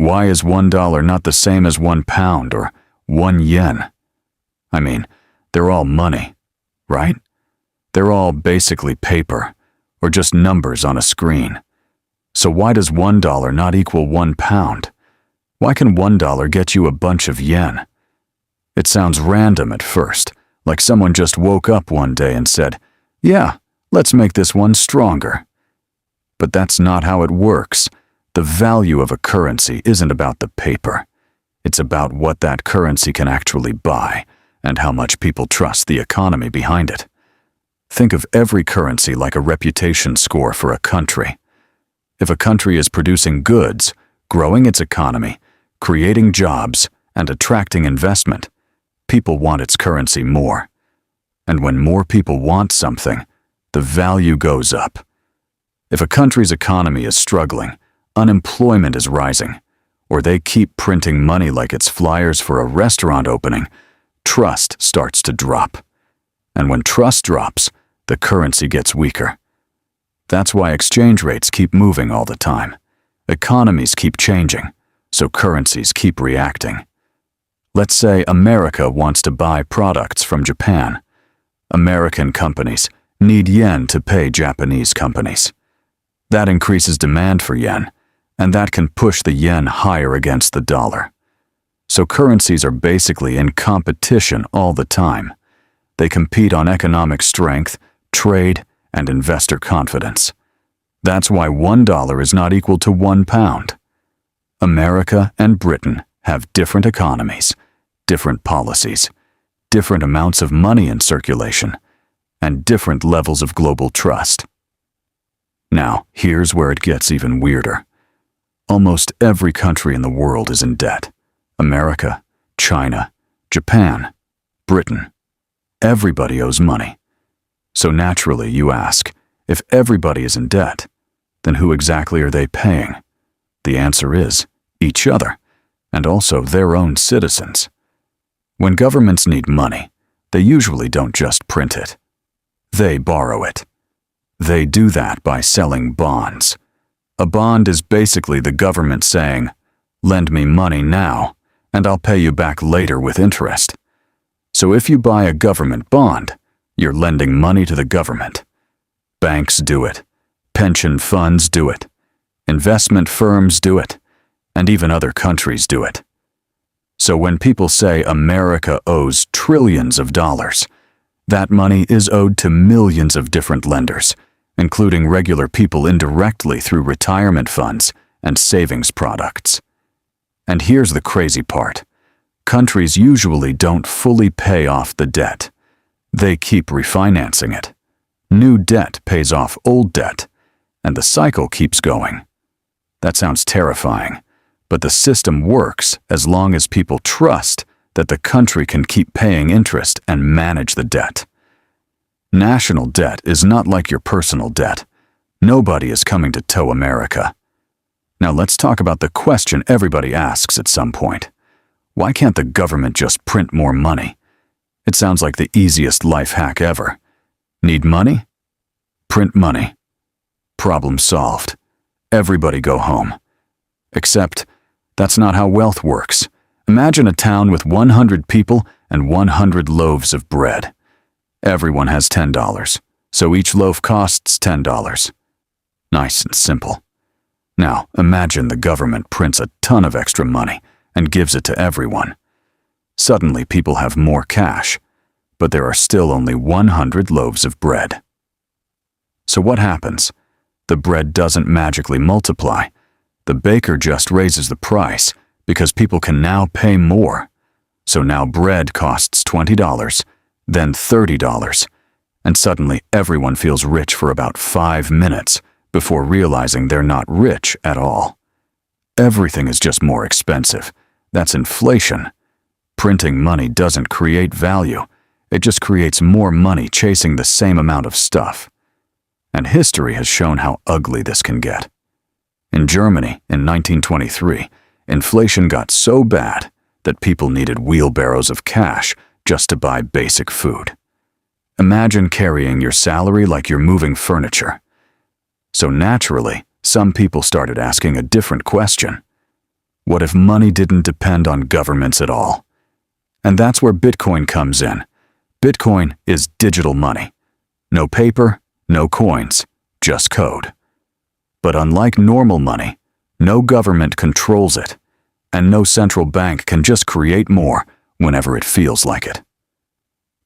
Why is $1 not the same as £1 or 1 yen? I mean, they're all money, right? They're all basically paper, or just numbers on a screen. So why does $1 not equal £1? Why can $1 get you a bunch of yen? It sounds random at first, like someone just woke up one day and said, "Yeah, let's make this one stronger." But that's not how it works. The value of a currency isn't about the paper. It's about what that currency can actually buy and how much people trust the economy behind it. Think of every currency like a reputation score for a country. If a country is producing goods, growing its economy, creating jobs, and attracting investment, people want its currency more. And when more people want something, the value goes up. If a country's economy is struggling, unemployment is rising, or they keep printing money like it's flyers for a restaurant opening, trust starts to drop. And when trust drops, the currency gets weaker. That's why exchange rates keep moving all the time. Economies keep changing, so currencies keep reacting. Let's say America wants to buy products from Japan. American companies need yen to pay Japanese companies. That increases demand for yen, and that can push the yen higher against the dollar. So currencies are basically in competition all the time. They compete on economic strength, trade, and investor confidence. That's why $1 is not equal to £1. America and Britain have different economies, different policies, different amounts of money in circulation, and different levels of global trust. Now, here's where it gets even weirder. Almost every country in the world is in debt. America, China, Japan, Britain. Everybody owes money. So naturally you ask, if everybody is in debt, then who exactly are they paying? The answer is each other, and also their own citizens. When governments need money, they usually don't just print it. They borrow it. They do that by selling bonds. A bond is basically the government saying, "Lend me money now, and I'll pay you back later with interest." So if you buy a government bond, you're lending money to the government. Banks do it. Pension funds do it. Investment firms do it. And even other countries do it. So when people say America owes trillions of dollars, that money is owed to millions of different lenders, including regular people indirectly through retirement funds and savings products. And here's the crazy part. Countries usually don't fully pay off the debt. They keep refinancing it. New debt pays off old debt, and the cycle keeps going. That sounds terrifying, but the system works as long as people trust that the country can keep paying interest and manage the debt. National debt is not like your personal debt. Nobody is coming to tow America. Now let's talk about the question everybody asks at some point. Why can't the government just print more money? It sounds like the easiest life hack ever. Need money? Print money. Problem solved. Everybody go home. Except, that's not how wealth works. Imagine a town with 100 people and 100 loaves of bread. Everyone has $10, so each loaf costs $10. Nice and simple. Now, imagine the government prints a ton of extra money and gives it to everyone. Suddenly, people have more cash, but there are still only 100 loaves of bread. So what happens? The bread doesn't magically multiply. The baker just raises the price because people can now pay more. So now bread costs $20, then $30, and suddenly everyone feels rich for about 5 minutes before realizing they're not rich at all. Everything is just more expensive. That's inflation. Printing money doesn't create value. It just creates more money chasing the same amount of stuff. And history has shown how ugly this can get. In Germany, in 1923, inflation got so bad that people needed wheelbarrows of cash just to buy basic food. Imagine carrying your salary like you're moving furniture. So naturally, some people started asking a different question. What if money didn't depend on governments at all? And that's where Bitcoin comes in. Bitcoin is digital money. No paper, no coins, just code. But unlike normal money, no government controls it, and no central bank can just create more whenever it feels like it.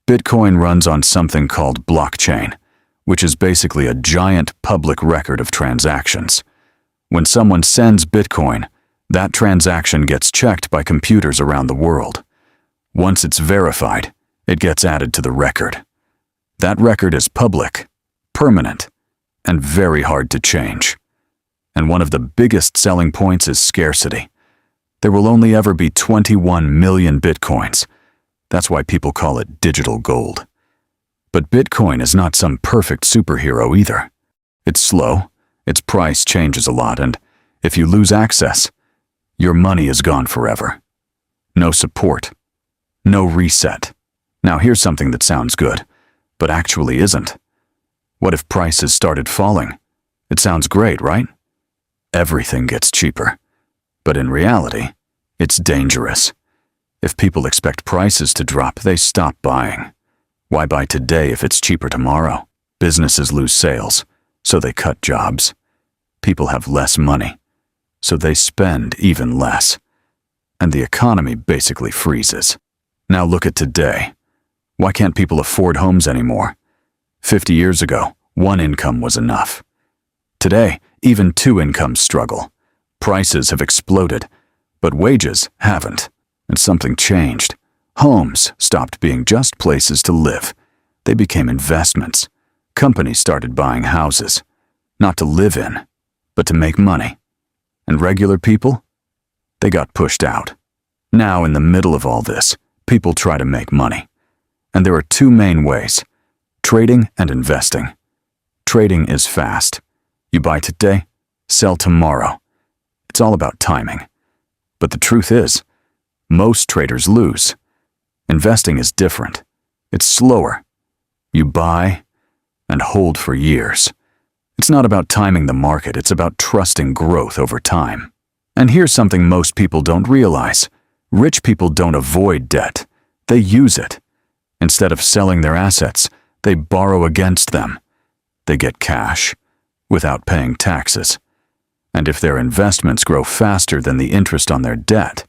Bitcoin runs on something called blockchain, which is basically a giant public record of transactions. When someone sends Bitcoin, that transaction gets checked by computers around the world. Once it's verified, it gets added to the record. That record is public, permanent, and very hard to change. And one of the biggest selling points is scarcity. There will only ever be 21 million Bitcoins. That's why people call it digital gold. But Bitcoin is not some perfect superhero either. It's slow, its price changes a lot, and if you lose access, your money is gone forever. No support, no reset. Now here's something that sounds good, but actually isn't. What if prices started falling? It sounds great, right? Everything gets cheaper. But in reality, it's dangerous. If people expect prices to drop, they stop buying. Why buy today if it's cheaper tomorrow? Businesses lose sales, so they cut jobs. People have less money, so they spend even less. And the economy basically freezes. Now look at today. Why can't people afford homes anymore? 50 years ago, one income was enough. Today, even two incomes struggle. Prices have exploded, but wages haven't. And something changed. Homes stopped being just places to live. They became investments. Companies started buying houses, not to live in, but to make money. And regular people? They got pushed out. Now, in the middle of all this, people try to make money. And there are two main ways: trading and investing. Trading is fast. You buy today, sell tomorrow. It's all about timing. But the truth is, most traders lose. Investing is different. It's slower. You buy and hold for years. It's not about timing the market, it's about trusting growth over time. And here's something most people don't realize. Rich people don't avoid debt. They use it. Instead of selling their assets, they borrow against them. They get cash without paying taxes. And if their investments grow faster than the interest on their debt,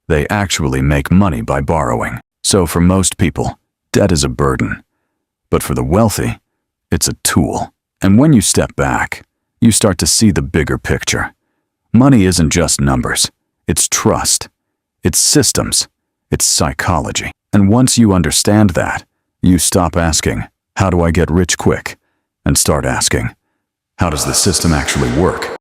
they actually make money by borrowing. So for most people, debt is a burden. But for the wealthy, it's a tool. And when you step back, you start to see the bigger picture. Money isn't just numbers. It's trust. It's systems. It's psychology. And once you understand that, you stop asking, how do I get rich quick? And start asking, how does the system actually work?